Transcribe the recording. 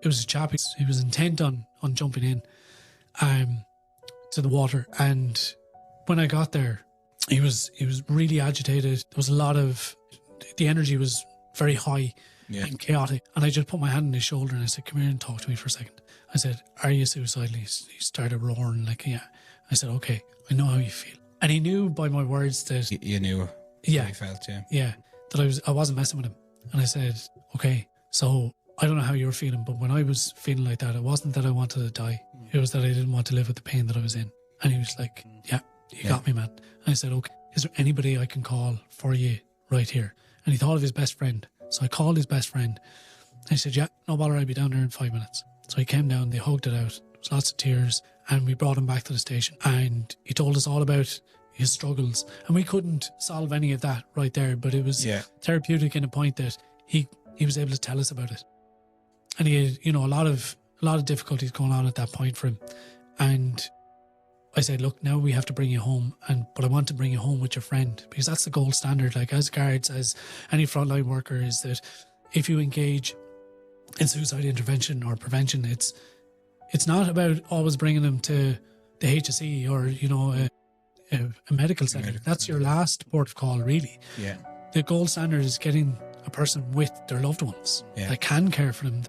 it was a chap. He was intent on jumping in to the water. And when I got there, he was really agitated. There was a lot of, the energy was very high and chaotic. And I just put my hand on his shoulder and I said, come here and talk to me for a second. I said, are you suicidal? He started roaring like, yeah. I said, okay, I know how you feel. And he knew by my words that... You knew how he felt, Yeah, that I wasn't messing with him. And I said, okay, so I don't know how you're feeling, but when I was feeling like that, it wasn't that I wanted to die. It was that I didn't want to live with the pain that I was in. And he was like, yeah, you got me, man. And I said, okay, is there anybody I can call for you right here? And he thought of his best friend. So I called his best friend. And he said, yeah, no bother, I'll be down there in 5 minutes. So he came down, they hugged it out. There was lots of tears. And we brought him back to the station. And he told us all about his struggles. And we couldn't solve any of that right there. But it was therapeutic in a point that he was able to tell us about it. And he had, you know, a lot of difficulties going on at that point for him. And I said, look, now we have to bring you home. But I want to bring you home with your friend, because that's the gold standard. Like, as guards, as any frontline worker, is that if you engage in suicide intervention or prevention, it's not about always bringing them to the HSE or, you know, a medical centre. That's your last port of call, really. Yeah. The gold standard is getting a person with their loved ones that can care for them.